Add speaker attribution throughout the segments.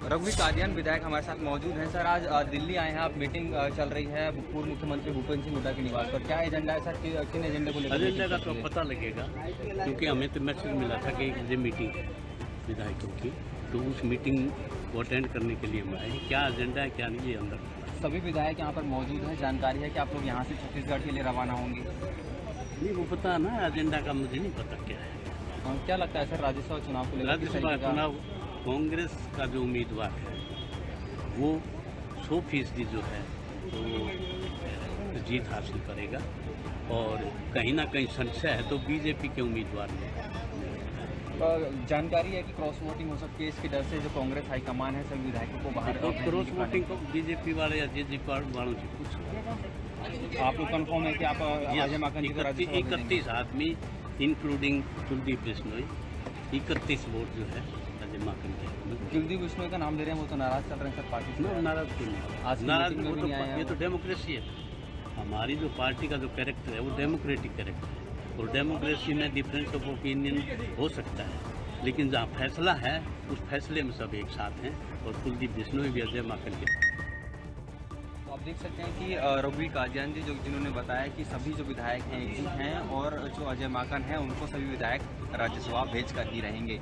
Speaker 1: रघुवीर कादियान विधायक हमारे साथ मौजूद हैं। सर, आज दिल्ली आए हैं आप, मीटिंग चल रही है पूर्व मुख्यमंत्री भूपेंद्र सिंह हुड्डा के निवास पर। क्या एजेंडा है सर, किन एजेंडे को लेकर?
Speaker 2: एजेंडा का तो पता लगेगा, क्योंकि हमें तो मैसेज मिला था कि 1 बजे मीटिंग है विधायकों की, तो उस मीटिंग को अटेंड करने के लिए हम आए हैं। क्या एजेंडा है क्या नहीं, ये अंदर
Speaker 1: सभी विधायक यहाँ पर मौजूद हैं। जानकारी है कि आप लोग यहाँ से छत्तीसगढ़ के लिए रवाना होंगे?
Speaker 2: नहीं, वो पता है ना, एजेंडा का मुझे नहीं पता क्या है।
Speaker 1: क्या लगता है सर, राज्यसभा चुनाव को लेकर?
Speaker 2: राज्यसभा चुनाव कांग्रेस का जो उम्मीदवार है वो 100% जो है वो जीत हासिल करेगा, और कहीं ना कहीं संशय है तो बीजेपी के उम्मीदवार में।
Speaker 1: जानकारी है कि क्रॉस वोटिंग हो सकती है, इसके डर से जो कांग्रेस हाईकमान है सभी विधायकों को बाहर।
Speaker 2: तो क्रॉस वोटिंग को बीजेपी वाले या जेजेपी वालों से पूछ।
Speaker 1: आप लोग कन्फर्म है कि आप अजय माकन जी को राज्यसभा भेजेंगे?
Speaker 2: 31 आदमी इंक्लूडिंग कुलदीप बिश्नोई, 31 वोट जो है अजय माकन के।
Speaker 1: कुलदीप बिश्नोई का नाम ले रहे हैं, वो तो नाराज चल रहे हैं सर पार्टी से।
Speaker 2: नाराज क्यों नहीं?
Speaker 1: आज
Speaker 2: नाराज
Speaker 1: मीटिंग में भी नहीं आए हैं।
Speaker 2: ये तो डेमोक्रेसी है। हमारी जो पार्टी का जो कैरेक्टर है वो डेमोक्रेटिक कैरेक्टर है, और डेमोक्रेसी में डिफरेंस ऑफ ओपिनियन हो सकता है, लेकिन जहाँ फैसला है उस फैसले में सब एक साथ हैं, और कुलदीप बिश्नोई भी अजय माकन के।
Speaker 1: तो आप देख सकते हैं कि रघुवीर कादियान जी जिन्होंने बताया कि सभी जो विधायक हैं एकजुट हैं, और जो अजय माकन हैं उनको सभी विधायक राज्यसभा भेज कर ही रहेंगे।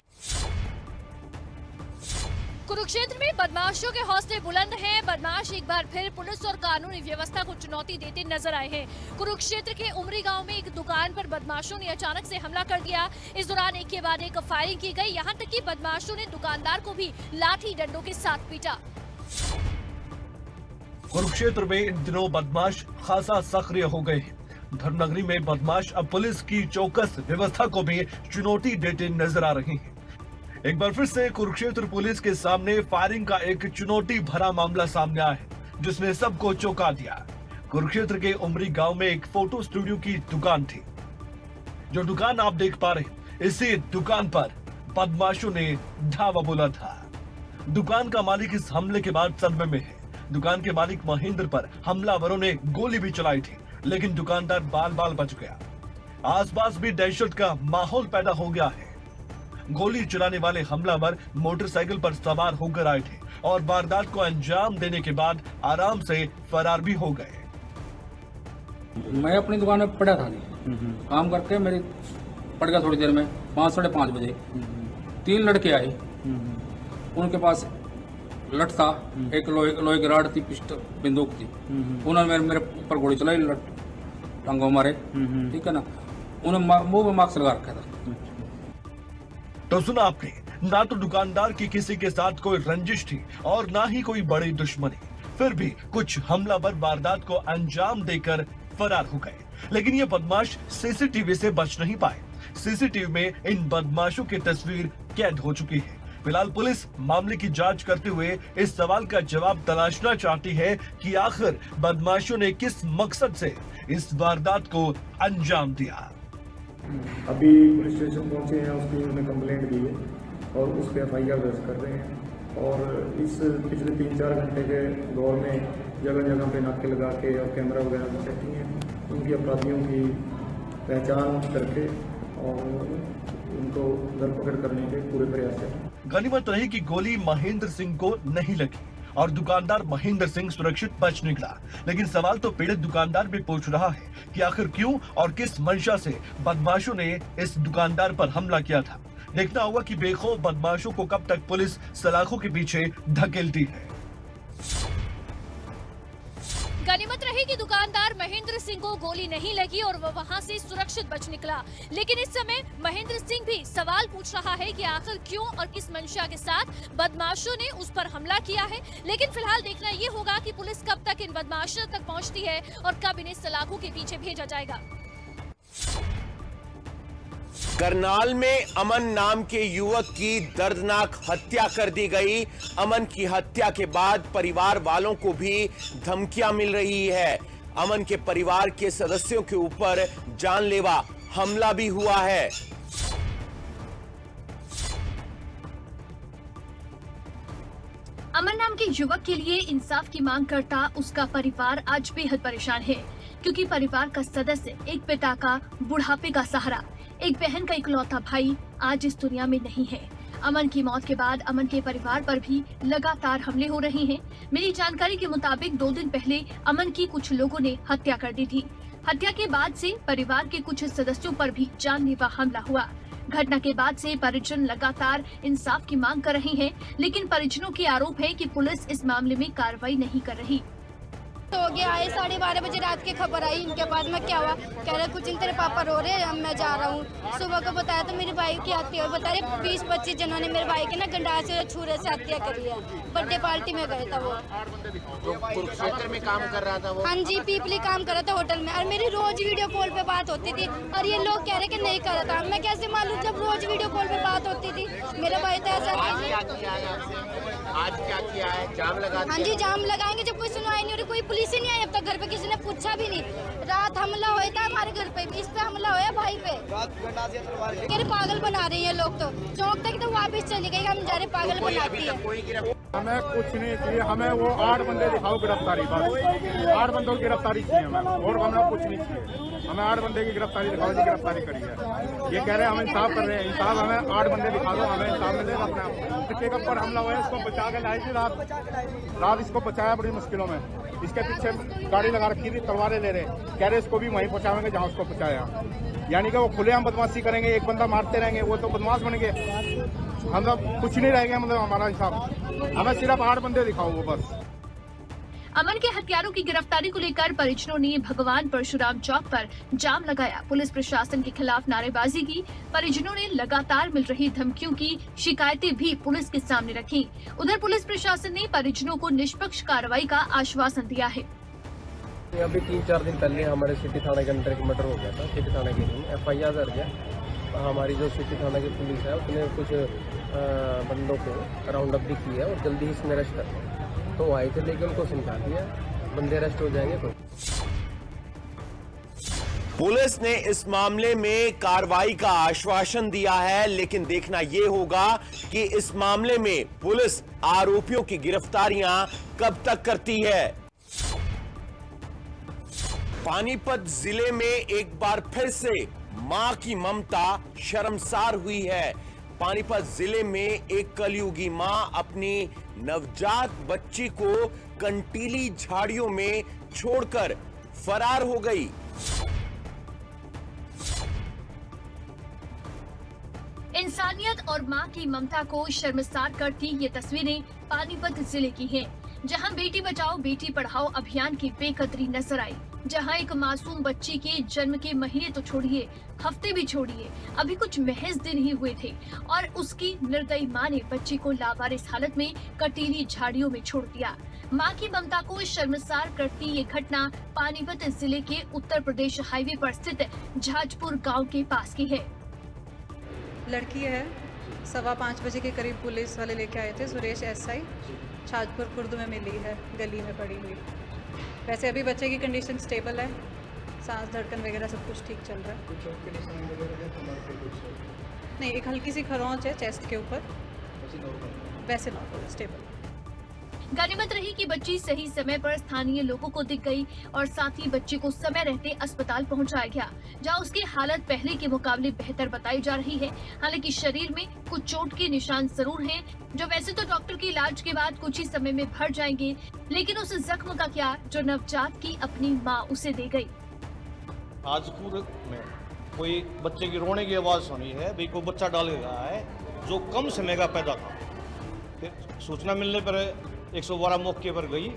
Speaker 3: कुरुक्षेत्र में बदमाशों के हौसले बुलंद हैं। बदमाश एक बार फिर पुलिस और कानूनी व्यवस्था को चुनौती देते नजर आए हैं। कुरुक्षेत्र के उमरी गांव में एक दुकान पर बदमाशों ने अचानक से हमला कर दिया। इस दौरान एक के बाद एक फायरिंग की गई, यहां तक कि बदमाशों ने दुकानदार को भी लाठी डंडों के साथ पीटा।
Speaker 4: कुरुक्षेत्र में इन दिनों बदमाश खासा सक्रिय हो गए हैं। धर्मनगरी में बदमाश अब पुलिस की चौकस व्यवस्था को भी चुनौती देते नजर आ रहे हैं। एक बार फिर से कुरुक्षेत्र पुलिस के सामने फायरिंग का एक चुनौती भरा मामला सामने आया है, जिसने सबको चौंका दिया। कुरुक्षेत्र के उमरी गांव में एक फोटो स्टूडियो की दुकान थी। जो दुकान आप देख पा रहे, इसी दुकान पर बदमाशों ने धावा बोला था। दुकान का मालिक इस हमले के बाद सदमे में है। दुकान के मालिक महेंद्र पर हमलावरों ने गोली भी चलाई थी, लेकिन दुकानदार बाल बाल बच गया। आसपास भी दहशत का माहौल पैदा हो गया है। गोली चलाने वाले हमलावर मोटरसाइकिल पर सवार होकर आए थे और वारदात को अंजाम देने के बाद आराम से फरार भी हो गए।
Speaker 5: मैं अपनी दुकान में पड़ा था नहीं, काम करके मेरी पड़ गया थोड़ी देर में। 5 साढ़े 5 बजे 3 लड़के आए, उनके पास लठ था, एक लोहे की राड थी, पिस्टल बंदूक थी। उन्होंने मेरे ऊपर गोली चलाई, टांगों मारे, ठीक है ना। उन्होंने मुंह में मास्क लगा रखा था।
Speaker 4: तो सुना आपने, ना तो दुकानदार की किसी के साथ कोई रंजिश थी और ना ही कोई बड़ी दुश्मनी, फिर भी कुछ हमलावर वारदात को अंजाम देकर फरार हो गए। लेकिन ये बदमाश सीसीटीवी से बच नहीं पाए। सीसीटीवी में इन बदमाशों की तस्वीर कैद हो चुकी है। फिलहाल पुलिस मामले की जांच करते हुए इस सवाल का जवाब तलाशना चाहती है कि आखिर बदमाशों ने किस मकसद से इस वारदात को अंजाम दिया।
Speaker 6: अभी पुलिस स्टेशन पहुंचे हैं, उसकी उन्होंने कंप्लेंट दी है और उस पर FIR दर्ज कर रहे हैं। और इस पिछले 3-4 घंटे के दौर में जगह जगह पे नाके लगा के और कैमरा वगैरह की सेटिंग है, उनकी अपराधियों की पहचान करके और उनको धरपकड़ करने के पूरे प्रयास है।
Speaker 4: गनीमत रही कि गोली महेंद्र सिंह को नहीं लगी और दुकानदार महेंद्र सिंह सुरक्षित बच निकला। लेकिन सवाल तो पीड़ित दुकानदार भी पूछ रहा है कि आखिर क्यों और किस मंशा से बदमाशों ने इस दुकानदार पर हमला किया था। देखना होगा कि बेखौफ बदमाशों को कब तक पुलिस सलाखों के पीछे धकेलती है।
Speaker 3: गनीमत रही कि दुकानदार महेंद्र सिंह को गोली नहीं लगी और वह वहां से सुरक्षित बच निकला। लेकिन इस समय महेंद्र सिंह भी सवाल पूछ रहा है कि आखिर क्यों और किस मंशा के साथ बदमाशों ने उस पर हमला किया है। लेकिन फिलहाल देखना ये होगा कि पुलिस कब तक इन बदमाशों तक पहुंचती है और कब इन्हें सलाखों के पीछे भेजा जाएगा।
Speaker 7: करनाल में अमन नाम के युवक की दर्दनाक हत्या कर दी गई। अमन की हत्या के बाद परिवार वालों को भी धमकियां मिल रही है। अमन के परिवार के सदस्यों के ऊपर जानलेवा हमला भी हुआ है।
Speaker 8: अमन नाम के युवक के लिए इंसाफ की मांग करता उसका परिवार आज बेहद परेशान है, क्योंकि परिवार का सदस्य, एक पिता का बुढ़ापे का सहारा, एक बहन का इकलौता भाई आज इस दुनिया में नहीं है। अमन की मौत के बाद अमन के परिवार पर भी लगातार हमले हो रहे हैं। मिली जानकारी के मुताबिक 2 दिन पहले अमन की कुछ लोगों ने हत्या कर दी थी। हत्या के बाद से परिवार के कुछ सदस्यों पर भी जानलेवा हमला हुआ। घटना के बाद से परिजन लगातार इंसाफ की मांग कर रहे हैं, लेकिन परिजनों के आरोप है कि पुलिस इस मामले में कार्रवाई नहीं कर रही।
Speaker 9: तो हो गया है 12:30 बजे रात की खबर आई इनके पास। में क्या हुआ, कह रहे कुछ तेरे पापा रो रहे हैं, मैं जा रहा हूँ। सुबह को बताया तो मेरे भाई की हत्या हुई। बता रहे 20-25 जनों ने मेरे भाई की ना गंडासे और छुरे से हत्या करी है। बर्थडे पार्टी में गए था वो,
Speaker 7: कुरुक्षेत्र में काम कर रहा था वो।
Speaker 9: हाँ जी, पीपली काम कर रहा था होटल में, और मेरी रोज वीडियो कॉल पे बात होती थी। और ये लोग कह रहे कि नहीं कर रहा था। मैं कैसे मालूम जब रोज वीडियो कॉल पे बात होती थी। मेरा भाई तो ऐसा
Speaker 7: आज क्या किया है, जाम लगा?
Speaker 9: हाँ जी, जाम लगाएंगे जब कोई सुनवाई नहीं हो रही। कोई पुलिस ही नहीं आई अब तक, घर पे किसी ने पूछा भी नहीं। रात हमला हुआ था हमारे घर पे भी, इस पे हमला हुआ भाई पे। कह रहे पागल बना रहे हैं लोग, तो चौक तक तो वापस चली गई। हम जा रहे पागल बनाती है।
Speaker 6: हमें कुछ नहीं चाहिए, हमें वो 8 बंदे दिखाओ गिरफ्तारी, बस 8 बंदों की गिरफ्तारी चाहिए हमें, और हमें कुछ नहीं चाहिए। हमें 8 बंदे की गिरफ्तारी दिखाओ जी, गिरफ्तारी करी है। ये कह रहे हैं हम इंसाफ कर रहे हैं, इंसाफ हमें 8 बंदे दिखा दो, हमें इंसाफ मिलेगा। अपने बच्चे के ऊपर हमला हुआ है, इसको बचा के लाई थी रात इसको बचाया बड़ी मुश्किलों में। इसके पीछे गाड़ी लगा रखी थी, तलवारें ले रहे, कह रहे इसको भी वहीं पहुंचाएंगे जहां उसको पहुंचाया। यानी कि वो खुलेआम बदमाशी करेंगे, एक बंदा मारते रहेंगे, वो तो बदमाश बन गए। हम कुछ नहीं रहेगा, मतलब हमारा हिसाब, हमें सिर्फ 8 बंदे दिखाओ वो बस।
Speaker 8: अमन के हत्यारों की गिरफ्तारी को लेकर परिजनों ने भगवान परशुराम चौक पर जाम लगाया, पुलिस प्रशासन के खिलाफ नारेबाजी की। परिजनों ने लगातार मिल रही धमकियों की शिकायतें भी पुलिस के सामने रखी। उधर पुलिस प्रशासन ने परिजनों को निष्पक्ष कार्रवाई का आश्वासन दिया है।
Speaker 10: अभी 3-4 दिन पहले हमारे सिटी थाना के अंदर एक मर्डर हो गया था। सिटी थाना के FIR दर्ज है। हमारी जो सिटी थाना की पुलिस है उसने कुछ बंदों को राउंड अप भी किया और जल्दी ही इसमें अरेस्ट कर लिया। तो आए थे लेकिन उनको समझा दिया, बंदे अरेस्ट हो जाएंगे। तो
Speaker 7: पुलिस ने इस मामले में कार्रवाई का आश्वासन दिया है, लेकिन देखना यह होगा कि इस मामले में पुलिस आरोपियों की गिरफ्तारियां कब तक करती है। पानीपत जिले में एक बार फिर से मां की ममता शर्मसार हुई है। पानीपत जिले में एक कलयुगी मां अपनी नवजात बच्ची को कंटीली झाड़ियों में छोड़कर फरार हो गई।
Speaker 8: इंसानियत और मां की ममता को शर्मसार करती ये तस्वीरें पानीपत जिले की हैं, जहां बेटी बचाओ बेटी पढ़ाओ अभियान की बेकदरी नजर आई। जहां एक मासूम बच्ची के जन्म के महीने तो छोड़िए, हफ्ते भी छोड़िए, अभी कुछ महज दिन ही हुए थे और उसकी निर्दयी मां ने बच्ची को लावारिस हालत में कटीली झाड़ियों में छोड़ दिया। मां की ममता को शर्मसार करती ये घटना पानीपत जिले के उत्तर प्रदेश हाईवे पर स्थित झाजपुर गाँव के पास की है।
Speaker 11: लड़की है, 5:15 बजे के करीब पुलिस वाले लेके आए थे। सुरेश SI झाजपुर खुर्द में मिली है, गली में पड़ी हुई। वैसे अभी बच्चे की कंडीशन स्टेबल है, सांस धड़कन वगैरह सब कुछ ठीक चल रहा है। नहीं, एक हल्की सी खरोंच है चेस्ट के ऊपर, वैसे नॉर्मल स्टेबल।
Speaker 8: गनीमत रही कि बच्ची सही समय पर स्थानीय लोगों को दिख गई और साथ ही बच्चे को समय रहते अस्पताल पहुंचाया गया, जहां उसकी हालत पहले के मुकाबले बेहतर बताई जा रही है। हालांकि शरीर में कुछ चोट के निशान जरूर हैं, जो वैसे तो डॉक्टर के इलाज के बाद कुछ ही समय में भर जाएंगे, लेकिन उस जख्म का क्या जो नवजात की अपनी माँ उसे दे गई।
Speaker 12: हाजपुर में कोई बच्चे की रोने की आवाज़ सुनी है, भाई कोई बच्चा डाल गया है जो कम समय का पैदा था। फिर सूचना मिलने पर 112 मौके पर गई,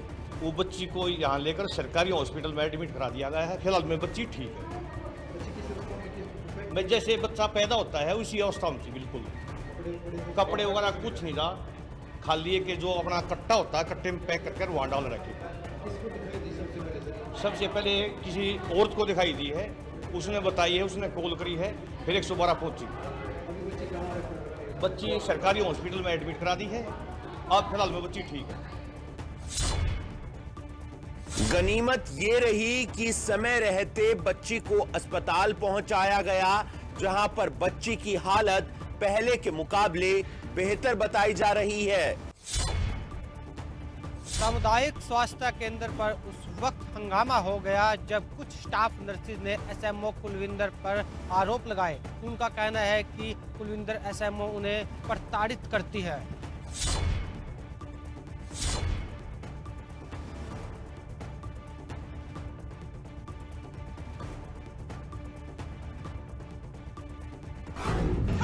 Speaker 12: वो बच्ची को यहाँ लेकर सरकारी हॉस्पिटल में एडमिट करा दिया गया है। फिलहाल में बच्ची ठीक है। मैं जैसे बच्चा पैदा होता है उसी अवस्था में थी बिल्कुल, कपड़े वगैरह कुछ नहीं था, खाली है कि जो अपना कट्टा होता है कट्टे में पैक करके वहाँ डाल रखे। सबसे पहले किसी औरत को दिखाई दी है, उसने बताई है, उसने कॉल करी है, फिर 112 पहुँची। बच्ची सरकारी हॉस्पिटल में एडमिट करा दी है, अब फिलहाल में बच्ची ठीक है।
Speaker 7: गनीमत ये रही कि समय रहते बच्ची को अस्पताल पहुंचाया गया, जहां पर बच्ची की हालत पहले के मुकाबले बेहतर बताई जा रही है।
Speaker 13: सामुदायिक स्वास्थ्य केंद्र पर उस वक्त हंगामा हो गया जब कुछ स्टाफ नर्सिस ने एसएमओ कुलविंदर पर आरोप लगाए। उनका कहना है कि कुलविंदर एसएमओ उन्हें प्रताड़ित करती है।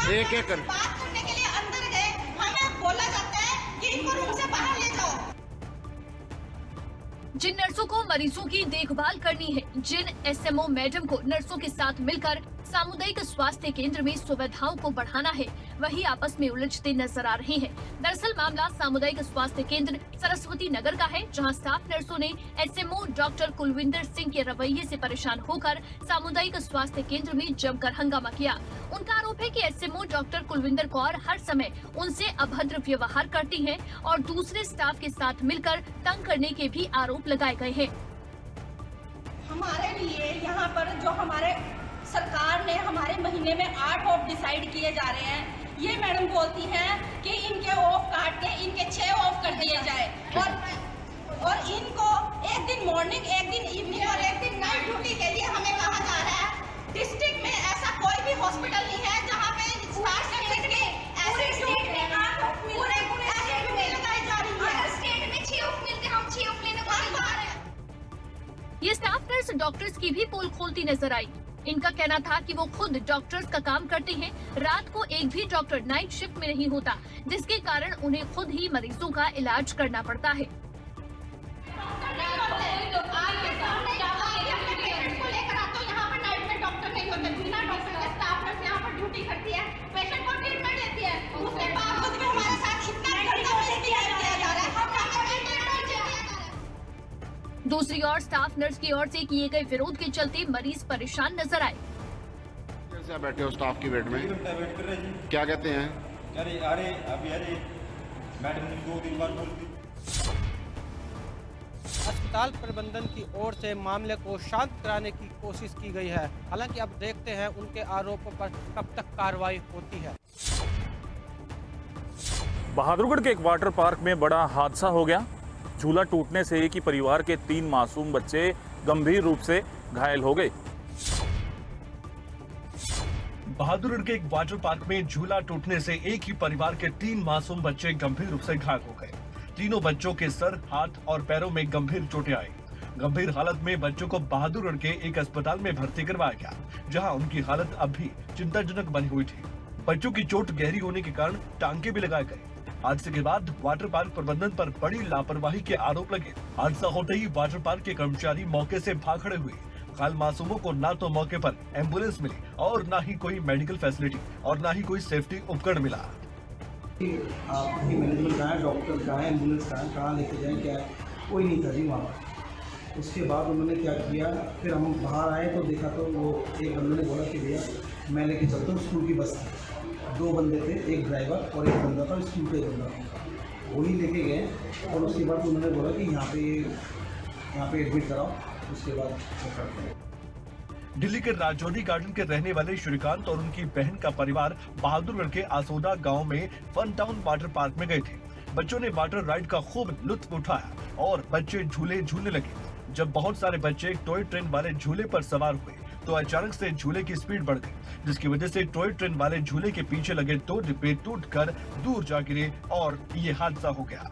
Speaker 14: एक बात करने के लिए अंदर गए, हमें बोला जाता है कि इनको रूम से बाहर ले जाओ।
Speaker 8: जिन नर्सों को मरीजों की देखभाल करनी है, जिन एसएमओ मैडम को नर्सों के साथ मिलकर सामुदायिक स्वास्थ्य केंद्र में सुविधाओं को बढ़ाना है, वही आपस में उलझते नजर आ रहे हैं। दरअसल मामला सामुदायिक स्वास्थ्य केंद्र सरस्वती नगर का है, जहां स्टाफ नर्सों ने एसएमओ डॉक्टर कुलविंदर सिंह के रवैये से परेशान होकर सामुदायिक स्वास्थ्य केंद्र में जमकर हंगामा किया। उनका आरोप है कि एसएमओ डॉक्टर कुलविंदर कौर हर समय उनसे अभद्र व्यवहार करती हैं और दूसरे स्टाफ के साथ मिलकर तंग करने के भी आरोप लगाए गए हैं।
Speaker 14: हमारे लिए यहाँ पर जो हमारे सरकार ने हमारे महीने में 8 ऑफ डिसाइड किए जा रहे हैं, ये मैडम बोलती हैं कि इनके ऑफ काट के इनके 6 ऑफ कर दिए जाए और इनको एक दिन मॉर्निंग, एक दिन इवनिंग और एक दिन नाइट ड्यूटी के लिए हमें कहा जा रहा है। डिस्ट्रिक्ट में ऐसा कोई भी हॉस्पिटल नहीं है जहाँ पे स्टाफ नर्सेस के ऐसे स्टेट में 8 ऑफ पूरे ऐसे ड्यूटी लगाई जा रही है। स्टेट में 6 ऑफ मिलते, हम 6 ऑफ लेने को जा रहे हैं।
Speaker 8: ये स्टाफ नर्स डॉक्टर्स की भी पोल खोलती नजर आई। इनका कहना था कि वो खुद डॉक्टर्स का काम करते हैं, रात को एक भी डॉक्टर नाइट शिफ्ट में नहीं होता, जिसके कारण उन्हें खुद ही मरीजों का इलाज करना पड़ता है। दूसरी ओर स्टाफ नर्स की ओर से किए गए विरोध के चलते मरीज परेशान नजर आए।
Speaker 15: कैसे बैठे हो स्टाफ की बेड में? क्या कहते हैं?
Speaker 16: अरे मैडम ने 2 दिन बाद बोल दी।
Speaker 13: अस्पताल प्रबंधन की ओर से मामले को शांत कराने की कोशिश की गई है। हालांकि अब देखते हैं उनके आरोपों पर कब तक कार्रवाई होती है।
Speaker 17: बहादुरगढ़ के एक वाटर पार्क में बड़ा हादसा हो गया। झूला टूटने से एक ही परिवार के 3 मासूम बच्चे गंभीर रूप से घायल हो गए।
Speaker 4: बहादुरगढ़ के एक वाटर पार्क में झूला टूटने से एक ही परिवार के 3 मासूम बच्चे गंभीर रूप से घायल हो गए। तीनों बच्चों के सर, हाथ और पैरों में गंभीर चोटें आई। गंभीर हालत में बच्चों को बहादुरगढ़ के एक अस्पताल में भर्ती करवाया गया, जहां उनकी हालत अब भी चिंताजनक बनी हुई थी। बच्चों की चोट गहरी होने के कारण टांके भी लगाए गए। हादसे के बाद वाटर पार्क प्रबंधन पर बड़ी लापरवाही के आरोप लगे। हादसा होते ही वाटर पार्क के कर्मचारी मौके से भाग खड़े हुए। घायल मासूमों को ना तो मौके पर एम्बुलेंस मिली और ना ही कोई मेडिकल फैसिलिटी और ना ही कोई सेफ्टी उपकरण मिला।
Speaker 18: आपकी मैनेजमेंट कहाँ है, डॉक्टर कहाँ है, एम्बुलेंस कहाँ लेके जाए, क्या है? कोई नहीं था जी वहाँ पर। उसके बाद उन्होंने क्या किया, फिर हम बाहर आए तो देखा तो वो एक बंदे ने बोला कि भैया मैं लेके चलता हूँ, स्कूल की बस थी, 2 बंदे थे, एक ड्राइवर और एक बंदा था, स्कूल का बंदा था, वही लेके गए। और उसके बाद उन्होंने बोला कि यहाँ पे एडमिट कराओ, उसके बाद करते हैं।
Speaker 4: दिल्ली के राजौरी गार्डन के रहने वाले श्रीकांत और उनकी बहन का परिवार बहादुरगढ़ के आसोदा गांव में फन टाउन वाटर पार्क में गए थे। बच्चों ने वाटर राइड का खूब लुत्फ उठाया और बच्चे झूले झूलने लगे। जब बहुत सारे बच्चे टॉय ट्रेन वाले झूले पर सवार हुए तो अचानक से झूले की स्पीड बढ़ गई, जिसकी वजह से टॉय ट्रेन वाले झूले के पीछे लगे 2 डिब्बे टूटकर दूर जा गिरे और ये हादसा हो गया।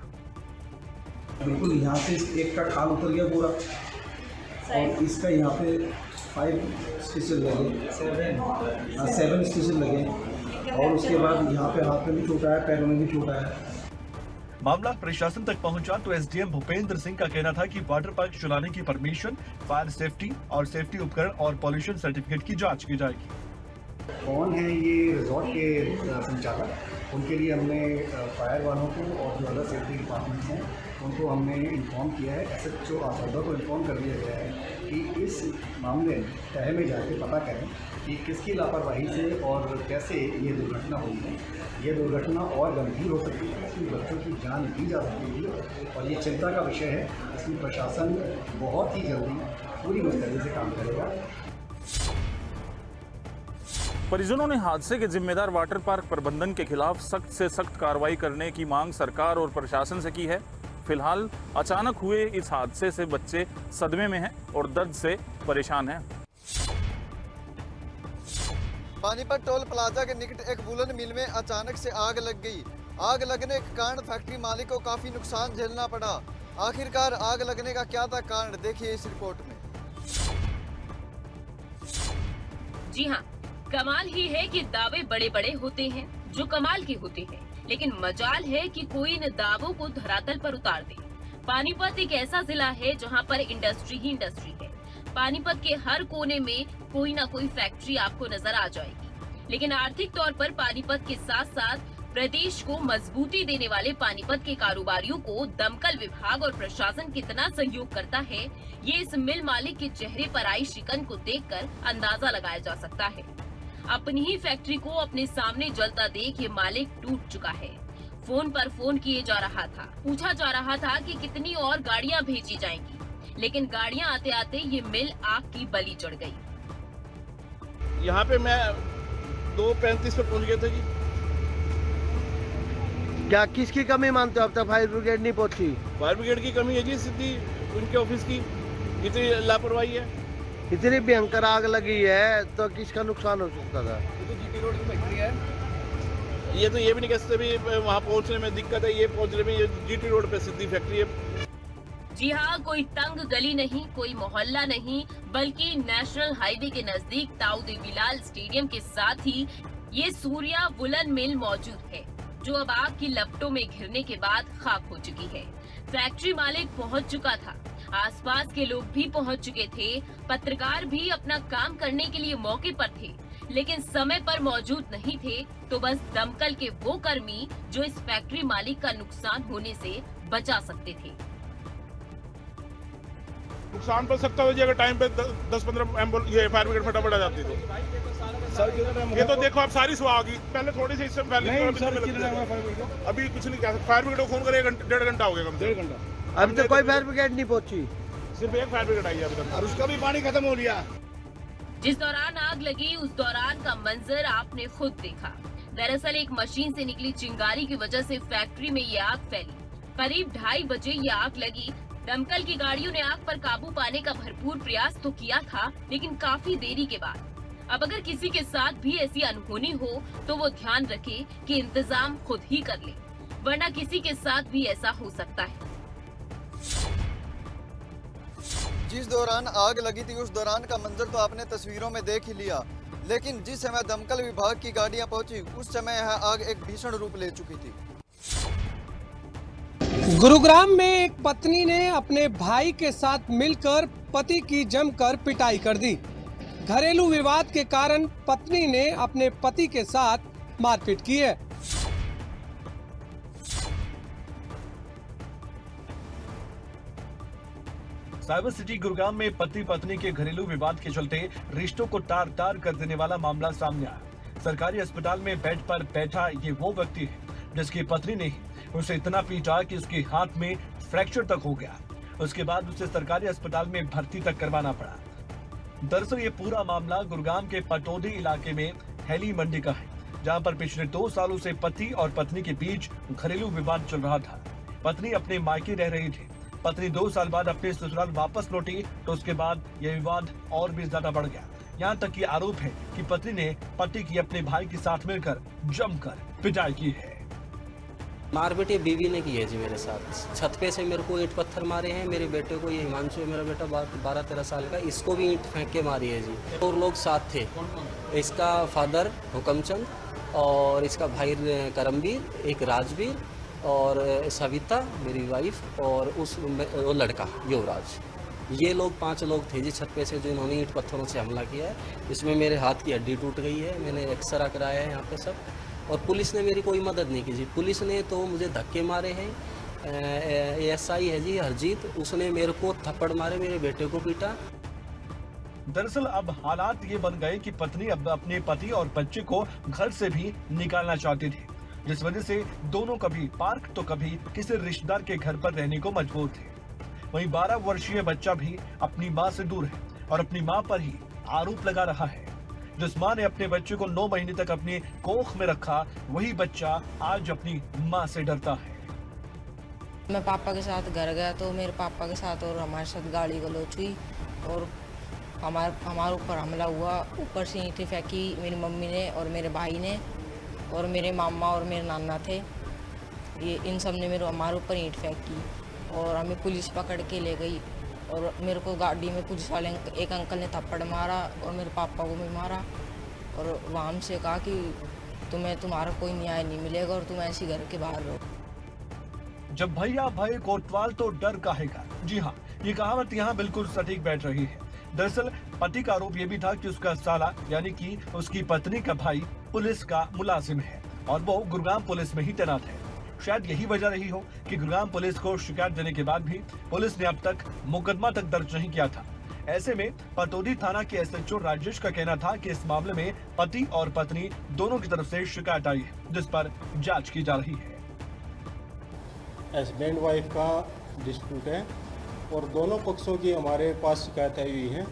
Speaker 18: बिल्कुल यहाँ से एक का खाल उतर गया पूरा और इसका यहाँ पे 5 स्टिचेस लगे, 7 स्टिचेस लगे और उसके बाद यहाँ पे हाथ में भी चोट आया, पैरों में भी चोट आया।
Speaker 4: मामला प्रशासन तक पहुंचा तो एसडीएम भूपेंद्र सिंह का कहना था कि वाटर पार्क चलाने की परमिशन, फायर सेफ्टी और सेफ्टी उपकरण और पॉल्यूशन सर्टिफिकेट की जांच की जाएगी।
Speaker 19: कौन है ये रिजॉर्ट के संचालक, उनके लिए हमने फायर वालों को और जो अदर सेफ्टी डिपार्टमेंट्स हैं उनको हमने इन्फॉर्म किया है। एसएचओ आसोदा को इन्फॉर्म कर दिया गया है कि इस मामले में तह में जाके पता करें कि किसकी लापरवाही से और कैसे ये दुर्घटना हुई है। ये दुर्घटना और गंभीर हो सकती है, इसमें बच्चों की जान भी जा सकती है और ये चिंता का विषय है। इसमें प्रशासन बहुत ही जल्दी पूरी मुस्तैदी से काम करेगा।
Speaker 17: परिजनों ने हादसे के जिम्मेदार वाटर पार्क प्रबंधन के खिलाफ सख्त से सख्त कार्रवाई करने की मांग सरकार और प्रशासन से की है। फिलहाल अचानक हुए इस हादसे से बच्चे सदमे में हैं और दर्द से परेशान हैं।
Speaker 20: पानीपत टोल प्लाजा के निकट एक वूलन मिल में अचानक से आग लग गई। आग लगने के कारण फैक्ट्री मालिक को काफी नुकसान झेलना पड़ा। आखिरकार आग लगने का क्या था कारण, देखिए इस रिपोर्ट में।
Speaker 21: जी हाँ, कमाल ही है कि दावे बड़े बड़े होते हैं जो कमाल के होते हैं, लेकिन मजाल है कि कोई इन दावों को धरातल पर उतार दे। पानीपत एक ऐसा जिला है जहाँ पर इंडस्ट्री ही इंडस्ट्री है। पानीपत के हर कोने में कोई ना कोई फैक्ट्री आपको नजर आ जाएगी, लेकिन आर्थिक तौर पर पानीपत के साथ साथ प्रदेश को मजबूती देने वाले पानीपत के कारोबारियों को दमकल विभाग और प्रशासन कितना सहयोग करता है, ये इस मिल मालिक के चेहरे पर आई शिकन को देखकर अंदाजा लगाया जा सकता है। अपनी ही फैक्ट्री को अपने सामने जलता देख ये मालिक टूट चुका है। फोन पर फोन किए जा रहा था, पूछा जा रहा था कि कितनी और गाड़ियां भेजी जाएंगी, लेकिन गाड़ियां आते आते ये मिल आग की बलि चढ़ गई।
Speaker 22: यहाँ पे मैं 2:35 पे पहुँच गया था जी।
Speaker 23: क्या किसकी कमी मानते हो अब तक फायर ब्रिगेड नहीं पहुंची?
Speaker 22: फायर ब्रिगेड की कमी है जी, सीधी उनके ऑफिस की इतनी लापरवाही है।
Speaker 23: इतनी भयंकर आग लगी है तो किसका नुकसान हो सकता था?
Speaker 22: ये तो जीटी रोड की फैक्ट्री है। ये तो ये भी नहीं कह सकते भी वहाँ पहुँचने में दिक्कत है, ये पहुँचने में ये जीटी रोड पे सीधी फैक्ट्री है।
Speaker 21: जी हाँ, कोई तंग गली नहीं, कोई मोहल्ला नहीं, बल्कि नेशनल हाईवे के नजदीक ताऊ देवीलाल स्टेडियम के साथ ही ये सूर्या वुलन मिल मौजूद है, जो अब आग की लपटों में घिरने के बाद खाक हो चुकी है। फैक्ट्री मालिक पहुंच चुका था, आसपास के लोग भी पहुंच चुके थे, पत्रकार भी अपना काम करने के लिए मौके पर थे, लेकिन समय पर मौजूद नहीं थे तो बस दमकल के वो कर्मी जो इस फैक्ट्री मालिक का नुकसान होने से बचा सकते थे।
Speaker 22: नुकसान पर सकता हो जी अगर टाइम पे 10-15 ये फायर ब्रिगेड फटाफट आ जाती तो। ये तो देखो आप सारी सुहा होगी, पहले थोड़ी सी इससे पहले अभी कुछ नहीं कह सकते। फायर ब्रिगेड को फोन करे 1.5 घंटा हो गया, कम से 1.5 घंटा।
Speaker 23: अभी तक कोई फायर ब्रिगेड नहीं पहुंची,
Speaker 22: सिर्फ एक फायर ब्रिगेड आई है अभी तक, और उसका भी पानी खत्म हो लिया।
Speaker 21: जिस दौरान आग लगी उस दौरान का मंजर आपने खुद देखा। दरअसल एक मशीन से निकली चिंगारी की वजह से फैक्ट्री में ये आग फैली। करीब 2:30 बजे ये आग लगी। दमकल की गाड़ियों ने आग पर काबू पाने का भरपूर प्रयास तो किया था, लेकिन काफी देरी के बाद। अब अगर किसी के साथ भी ऐसी अनहोनी हो तो वो ध्यान रखे कि इंतजाम खुद ही कर ले, वरना किसी के साथ भी ऐसा हो सकता है।
Speaker 20: जिस दौरान आग लगी थी उस दौरान का मंजर तो आपने तस्वीरों में देख ही लिया, लेकिन जिस समय दमकल विभाग की गाड़ियां पहुंची उस समय यह आग एक भीषण रूप ले चुकी थी।
Speaker 13: गुरुग्राम में एक पत्नी ने अपने भाई के साथ मिलकर पति की जमकर पिटाई कर दी। घरेलू विवाद के कारण पत्नी ने अपने पति के साथ मारपीट की है।
Speaker 4: साइबर सिटी गुरुग्राम में पति पत्नी के घरेलू विवाद के चलते रिश्तों को तार तार कर देने वाला मामला सामने आया। सरकारी अस्पताल में बेड पर बैठा ये वो व्यक्ति है जिसकी पत्नी ने उसे इतना पीटा कि उसके हाथ में फ्रैक्चर तक हो गया। उसके बाद उसे सरकारी अस्पताल में भर्ती तक करवाना पड़ा। दरअसल ये पूरा मामला गुरुग्राम के पटौदी इलाके में हैली मंडी का है, जहां पर पिछले 2 सालों से पति और पत्नी के बीच घरेलू विवाद चल रहा था। पत्नी अपने मायके रह रही थी। पत्नी 2 साल बाद अपने ससुराल वापस लौटी तो उसके बाद यह विवाद और भी ज्यादा बढ़ गया। यहाँ तक कि आरोप है कि पत्नी ने पति की अपने भाई के साथ मिलकर जमकर पिटाई की है।
Speaker 24: मारपीट ये बीवी ने की है जी मेरे साथ। छत पे से मेरे को ईंट पत्थर मारे हैं। मेरे बेटे को, ये हिमांशु है मेरा बेटा 12-13 साल का, इसको भी ईंट फेंक के मारी है जी। और लोग साथ थे, इसका फादर हुकमचंद और इसका भाई करमवीर, एक राजवीर और सविता मेरी वाइफ और वो लड़का युवराज। ये लोग 5 लोग थे जी छत पे से, जो इन्होंने ईंट पत्थरों से हमला किया है। इसमें मेरे हाथ की हड्डी टूट गई है, मैंने एक्सरा कराया है यहाँ पे सब। और पुलिस ने मेरी कोई मदद नहीं की जी। पुलिस ने तो मुझे धक्के मारे हैं। एएसआई है जी हरजीत, उसने मेरे को थप्पड़ मारे, मेरे बेटे को पीटा।
Speaker 4: दरअसल अब हालात ये बन गए कि पत्नी अब अपने पति और बच्चे को घर से भी निकालना चाहती थी, जिस वजह से दोनों कभी पार्क तो कभी किसी रिश्तेदार के घर पर रहने को मजबूर थे। वहीं 12 वर्षीय बच्चा भी अपनी मां से दूर है और अपनी मां पर ही आरोप लगा रहा है। जिस मां ने अपने बच्चे को 9 महीने तक अपनी कोख में रखा, वही बच्चा आज अपनी मां से डरता है।
Speaker 1: मैं पापा के साथ घर गया तो मेरे पापा के साथ और हमारे साथ गाड़ी गलौच हुई और हमारे ऊपर हमला हुआ। ऊपर से ईंटें फेंकी मेरी मम्मी ने और मेरे भाई ने और मेरे मामा और मेरे नाना थे, ये इन सब ने हमारे ऊपर ईंट फेंकी और हमें पुलिस पकड़ के ले गई। और मेरे को गाड़ी में पुलिस वाले एक अंकल ने थप्पड़ मारा और मेरे पापा को भी मारा और वहाँ से कहा कि तुम्हें तुम्हारा कोई न्याय नहीं मिलेगा और तुम ऐसे घर के बाहर रहो।
Speaker 4: जब भैया भाई कोतवाल तो डर काहेगा। जी हाँ, ये कहावत यहाँ बिल्कुल सटीक बैठ रही है। दरअसल पति का आरोप ये भी था कि उसका साला यानी कि उसकी पत्नी का भाई पुलिस का मुलाजिम है और वो गुरुग्राम पुलिस में ही तैनात है। शायद यही वजह रही हो कि गुरुग्राम पुलिस को शिकायत देने के बाद भी पुलिस ने अब तक मुकदमा तक दर्ज नहीं किया था। ऐसे में पतौदी थाना के एसएचओ राजेश का कहना था कि इस मामले में पति और पत्नी दोनों की तरफ से शिकायत आई है, जिस पर जांच की जा रही है।
Speaker 2: हस्बैंड वाइफ का डिस्प्यूट है और दोनों पक्षों की हमारे पास शिकायत आई हुई है।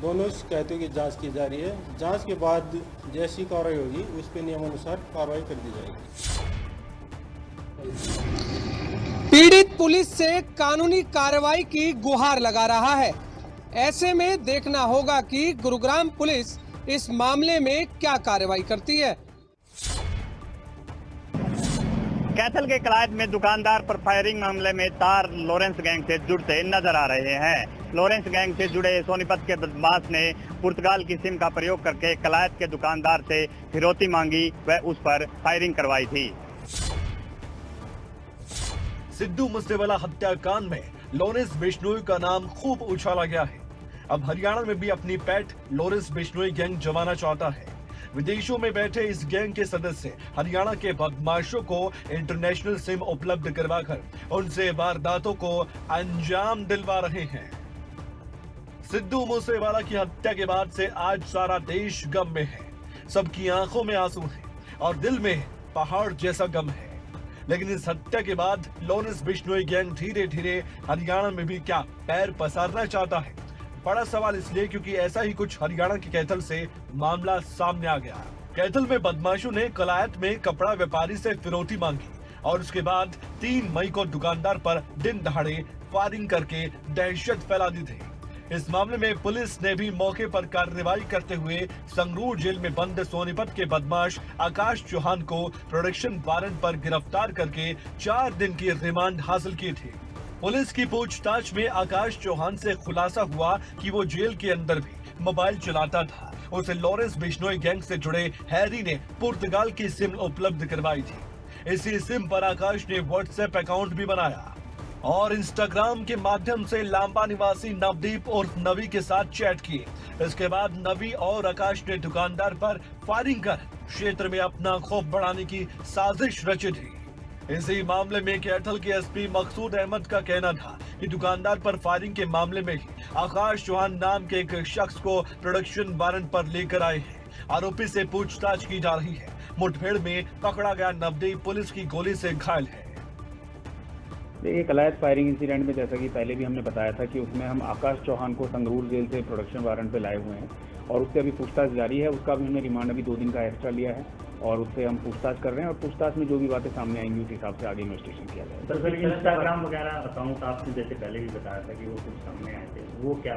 Speaker 2: दोनों शिकायतों की जांच की जा रही है। जांच के बाद जैसी कार्रवाई होगी उस पर नियमानुसार कार्रवाई कर दी जाएगी।
Speaker 13: पीड़ित पुलिस से कानूनी कार्रवाई की गुहार लगा रहा है। ऐसे में देखना होगा कि गुरुग्राम पुलिस इस मामले में क्या कार्रवाई करती है।
Speaker 3: कैथल के कलायत में दुकानदार पर फायरिंग मामले में तार लॉरेंस गैंग से जुड़ते नजर आ रहे हैं। लॉरेंस गैंग से जुड़े सोनीपत के बदमाश ने पुर्तगाल की सिम का प्रयोग करके कलायत के दुकानदार से फिरौती मांगी व उस पर फायरिंग करवाई थी।
Speaker 4: सिद्धू मूसेवाला हत्याकांड में लॉरेंस बिश्नोई का नाम खूब उछाला गया है। अब हरियाणा में भी अपनी पैठ लॉरेंस बिश्नोई गैंग जमाना चाहता है। विदेशों में बैठे इस गैंग के सदस्य हरियाणा के बदमाशों को इंटरनेशनल सिम उपलब्ध करवाकर उनसे वारदातों को अंजाम दिलवा रहे हैं। सिद्धू मूसेवाला की हत्या के बाद से आज सारा देश गम में है। सबकी आंखों में आंसू हैं और दिल में पहाड़ जैसा गम है। लेकिन इस हत्या के बाद लॉरेंस बिश्नोई गैंग धीरे धीरे हरियाणा में भी क्या पैर पसारना चाहता है? बड़ा सवाल इसलिए क्योंकि ऐसा ही कुछ हरियाणा के कैथल से मामला सामने आ गया। कैथल में बदमाशों ने कलायत में कपड़ा व्यापारी से फिरौती मांगी और उसके बाद 3 मई को दुकानदार पर दिन दहाड़े फायरिंग करके दहशत फैला दी थी। इस मामले में पुलिस ने भी मौके पर कार्रवाई करते हुए संगरूर जेल में बंद सोनीपत के बदमाश आकाश चौहान को प्रोडक्शन वारंट पर गिरफ्तार करके 4 दिन की रिमांड हासिल की थी। पुलिस की पूछताछ में आकाश चौहान से खुलासा हुआ कि वो जेल के अंदर भी मोबाइल चलाता था। उसे लॉरेंस बिश्नोई गैंग से जुड़े हैरी ने पुर्तगाल की सिम उपलब्ध करवाई थी। इसी सिम पर आकाश ने व्हाट्सएप अकाउंट भी बनाया और इंस्टाग्राम के माध्यम से लांबा निवासी नवदीप और नवी के साथ चैट किए। इसके बाद नवी और आकाश ने दुकानदार पर फायरिंग कर क्षेत्र में अपना खौफ बढ़ाने की साजिश रची थी। इसी मामले में कैथल के एसपी मकसूद अहमद का कहना था कि दुकानदार पर फायरिंग के मामले में ही आकाश चौहान नाम के एक शख्स को प्रोडक्शन वारंट पर लेकर आए हैं। आरोपी से पूछताछ की जा रही है। मुठभेड़ में पकड़ा गया नवदीप पुलिस की गोली से घायल है।
Speaker 5: देखिए, कलायत फायरिंग इंसिडेंट में जैसा कि पहले भी हमने बताया था कि उसमें हम आकाश चौहान को संगरूर जेल से प्रोडक्शन वारंट पे लाए हुए हैं और उससे अभी पूछताछ जारी है। उसका भी हमने रिमांड अभी 2 दिन का एक्स्ट्रा लिया है और उससे हम पूछताछ कर रहे हैं और पूछताछ में जो भी बातें सामने आएंगी उस हिसाब से आगे इन्वेस्टिगेशन किया जाएगा।
Speaker 25: सर, इंस्टाग्राम वगैरह अकाउंट आपने जैसे पहले भी बताया था कि वो कुछ सामने आए थे, वो क्या?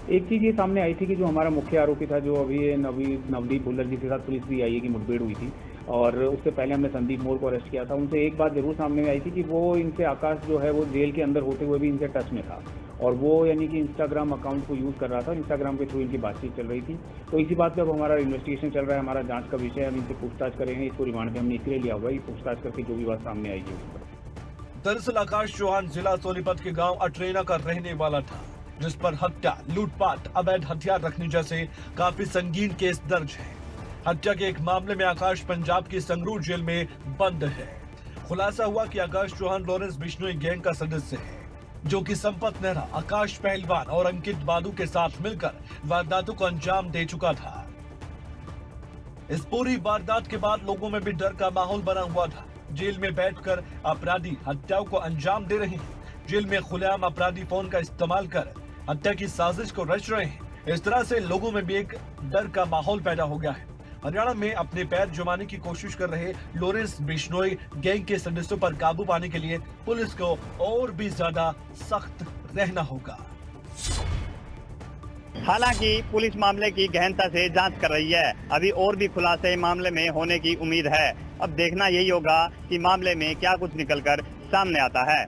Speaker 5: एक चीज़ ये सामने आई थी कि जो हमारा मुख्य आरोपी था, जो अभी नवदीप भुल्लर जी के साथ पुलिस भी आई है कि मुठभेड़ हुई थी और उससे पहले हमने संदीप मोर को अरेस्ट किया था। उनसे एक बात जरूर सामने में आई थी कि वो इनसे आकाश जो है वो जेल के अंदर होते हुए भी इनसे टच में था और वो यानी कि इंस्टाग्राम अकाउंट को यूज़ कर रहा था और इंस्टाग्राम के थ्रू इनकी बातचीत चल रही थी। तो इसी बात पे अब हमारा इन्वेस्टिगेशन चल रहा है, हमारा जांच का विषय है। हम इनसे पूछताछ करेंगे। इसको रिमांड पे हमने इसलिए लिया हुआ है, पूछताछ करके जो भी बात सामने आएगी उस पर।
Speaker 4: दरअसल आकाश चौहान जिला सोनीपत के गाँव अटरेना का रहने वाला था, जिस पर हत्या, लूटपाट, अवैध हथियार रखने जैसे काफी संगीन केस दर्ज है। हत्या के एक मामले में आकाश पंजाब की संगरूर जेल में बंद है। खुलासा हुआ कि आकाश चौहान लॉरेंस बिश्नोई गैंग का सदस्य है, जो कि संपत नेहरा, आकाश पहलवान और अंकित बादू के साथ मिलकर वारदातों को अंजाम दे चुका था। इस पूरी वारदात के बाद लोगों में भी डर का माहौल बना हुआ था। जेल में बैठकर अपराधी हत्याओं को अंजाम दे रहे हैं। जेल में खुलेआम अपराधी फोन का इस्तेमाल कर हत्या की साजिश को रच रहे हैं। इस तरह से लोगों में भी एक डर का माहौल पैदा हो गया है। हरियाणा में अपने पैर जमाने की कोशिश कर रहे लॉरेंस बिश्नोई गैंग के सदस्यों पर काबू पाने के लिए पुलिस को और भी ज्यादा सख्त रहना होगा।
Speaker 3: हालांकि पुलिस मामले की गहनता से जांच कर रही है। अभी और भी खुलासे मामले में होने की उम्मीद है। अब देखना यही होगा कि मामले में क्या कुछ निकलकर सामने आता है।